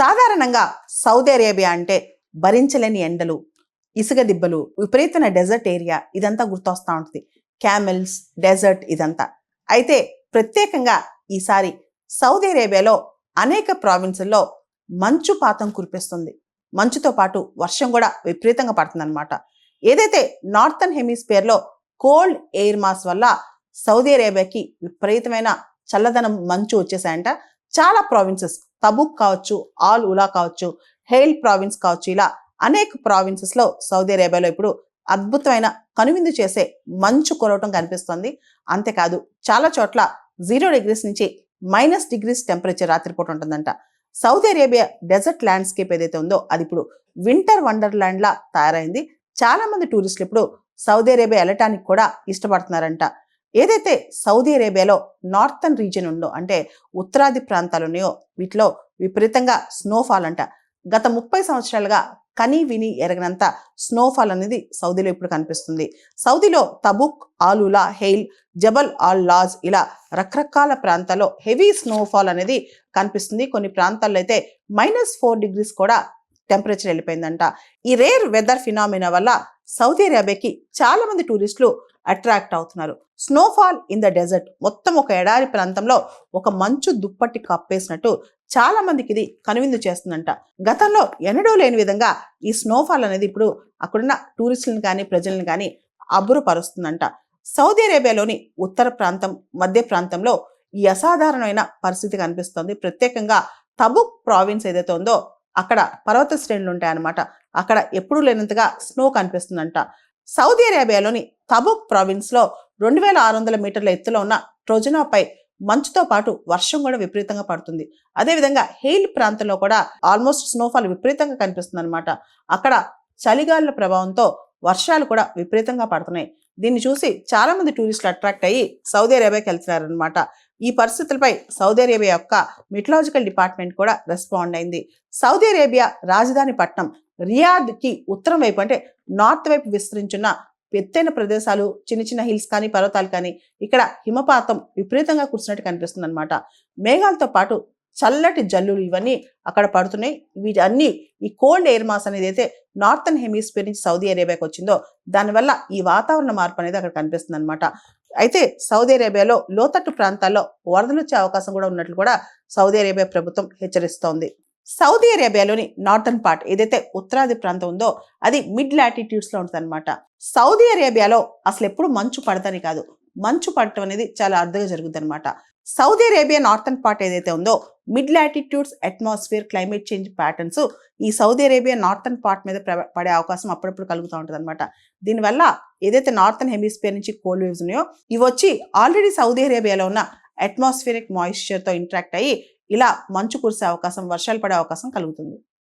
సాధారణంగా Saudi Arabia అంటే భరించలేని ఎండలు, ఇసుక దిబ్బలు, విపరీతమైన డెజర్ట్ ఏరియా ఇదంతా గుర్తొస్తూ ఉంటుంది. క్యామెల్స్, డెజర్ట్ ఇదంతా. అయితే ప్రత్యేకంగా ఈసారి సౌదీ అరేబియాలో అనేక ప్రావిన్సుల్లో మంచుపాతం కురిపిస్తుంది. మంచుతో పాటు వర్షం కూడా విపరీతంగా పడుతుందన్నమాట. ఏదైతే నార్థన్ హెమిస్ఫియర్లో కోల్డ్ ఎయిర్ మాస్ వల్ల సౌదీ అరేబియాకి విపరీతమైన చల్లదనం మంచు వచ్చేసాయంట. చాలా ప్రావిన్సెస్, తబుక్ కావచ్చు, ఆల్ ఉలా కావచ్చు, హెయిల్ ప్రావిన్స్ కావచ్చు, ఇలా అనేక ప్రావిన్సెస్లో సౌదీ అరేబియాలో ఇప్పుడు అద్భుతమైన కనువిందు చేసే మంచు కురవటం కనిపిస్తుంది. అంతేకాదు చాలా చోట్ల 0 degrees నుంచి -degrees టెంపరేచర్ రాత్రిపూట ఉంటుందంట. సౌదీ అరేబియా డెజర్ట్ ల్యాండ్స్కేప్ ఏదైతే ఉందో అది ఇప్పుడు వింటర్ వండర్లాండ్ లా తయారైంది. చాలా మంది టూరిస్టులు ఇప్పుడు సౌదీ అరేబియా వెళ్ళటానికి కూడా ఇష్టపడుతున్నారంట. ఏదైతే సౌదీ అరేబియాలో నార్థన్ రీజియన్ ఉందో, అంటే ఉత్తరాది ప్రాంతాలు ఉన్నాయో, వీటిలో విపరీతంగా స్నోఫాల్ అంట. గత 30 సంవత్సరాలుగా కనీ విని ఎరగనంత స్నోఫాల్ అనేది సౌదీలో ఇప్పుడు కనిపిస్తుంది. సౌదీలో తబుక్, ఆలులా, హెయిల్, జబల్ ఆల్ లాజ్ ఇలా రకరకాల ప్రాంతాల్లో హెవీ స్నోఫాల్ అనేది కనిపిస్తుంది. కొన్ని ప్రాంతాల్లో అయితే -4 degrees కూడా టెంపరేచర్ వెళ్ళిపోయిందంట. ఈ రేర్ వెదర్ ఫినామినా వల్ల సౌదీ అరేబియాకి చాలా మంది టూరిస్టులు అట్రాక్ట్ అవుతున్నారు. స్నోఫాల్ ఇన్ ద డెజర్ట్, మొత్తం ఒక ఎడారి ప్రాంతంలో ఒక మంచు దుప్పటి కప్పేసినట్టు చాలా మందికి ఇది కనువిందు చేస్తుందంట. గతంలో ఎన్నడూ లేని విధంగా ఈ స్నోఫాల్ అనేది ఇప్పుడు అక్కడున్న టూరిస్టులను కానీ ప్రజలను కానీ అబ్బురపరుస్తుందంట. సౌదీ అరేబియాలోని ఉత్తర ప్రాంతం, మధ్య ప్రాంతంలో ఈ అసాధారణమైన పరిస్థితి కనిపిస్తుంది. ప్రత్యేకంగా తబుక్ ప్రావిన్స్ ఏదైతే ఉందో అక్కడ పర్వత శ్రేణులు ఉంటాయన్నమాట. అక్కడ ఎప్పుడూ లేనంతగా స్నో కనిపిస్తుందంట. సౌదీ అరేబియాలోని తబుక్ ప్రావిన్స్లో 2600 మీటర్ల ఎత్తులో ఉన్న ట్రోజనాపై మంచుతో పాటు వర్షం కూడా విపరీతంగా పడుతుంది. అదేవిధంగా హెయిల్ ప్రాంతంలో కూడా ఆల్మోస్ట్ స్నోఫాల్ విపరీతంగా కనిపిస్తుంది అనమాట. అక్కడ చలిగాలుల ప్రభావంతో వర్షాలు కూడా విపరీతంగా పడుతున్నాయి. దీన్ని చూసి చాలా మంది టూరిస్టులు అట్రాక్ట్ అయ్యి సౌదీ అరేబియాకి వెళ్తున్నారనమాట. ఈ పరిస్థితులపై సౌదీ అరేబియా యొక్క మెటలాజికల్ డిపార్ట్మెంట్ కూడా రెస్పాండ్ అయింది. సౌదీ అరేబియా రాజధాని పట్టణం రియాద్కి ఉత్తరం వైపు, అంటే నార్త్ వైపు విస్తరించున్న ఎత్తైన ప్రదేశాలు, చిన్న చిన్న హిల్స్ కానీ పర్వతాలు కానీ, ఇక్కడ హిమపాతం విపరీతంగా కురిసినట్టు కనిపిస్తుంది అనమాట. మేఘాలతో పాటు చల్లటి జల్లులు ఇవన్నీ అక్కడ పడుతున్నాయి. వీటన్ని ఈ కోల్డ్ ఎయిర్ మాస్ అనేది అయితే నార్థన్ హెమిస్ఫియర్ నుంచి సౌదీ అరేబియాకి వచ్చిందో దానివల్ల ఈ వాతావరణ మార్పు అనేది అక్కడ కనిపిస్తుంది అనమాట. అయితే సౌదీ అరేబియాలో లోతట్టు ప్రాంతాల్లో వరదలు వచ్చే అవకాశం కూడా ఉన్నట్లు కూడా సౌదీ అరేబియా ప్రభుత్వం హెచ్చరిస్తోంది. సౌదీ అరేబియాలోని నార్థన్ పార్ట్ ఏదైతే ఉత్తరాది ప్రాంతం ఉందో అది మిడ్ లాటిట్యూడ్స్ లో ఉంటుంది అనమాట. సౌదీ అరేబియాలో అసలు ఎప్పుడు మంచు పడదని కాదు, మంచు పడటం అనేది చాలా అరుదుగా జరుగుతుంది అనమాట. సౌదీ అరేబియా నార్థన్ పార్ట్ ఏదైతే ఉందో mid latitudes atmosphere climate change patterns ఈ సౌదీ అరేబియా నార్థన్ పార్ట్ మీద పడే అవకాశం అప్పుడప్పుడు కలుగుతూ ఉంటుంది అనమాట. దీనివల్ల ఏదైతే నార్థన్ హెమిస్ఫియర్ నుంచి కోల్డ్ వేవ్స్ ఉన్నాయో ఇవి వచ్చి ఆల్రెడీ సౌదీ అరేబియాలో ఉన్న అట్మాస్ఫియరిక్ మాయిశ్చర్తో ఇంటరాక్ట్ అయ్యి ఇలా మంచు కురిసే అవకాశం, వర్షాలు పడే అవకాశం కలుగుతుంది.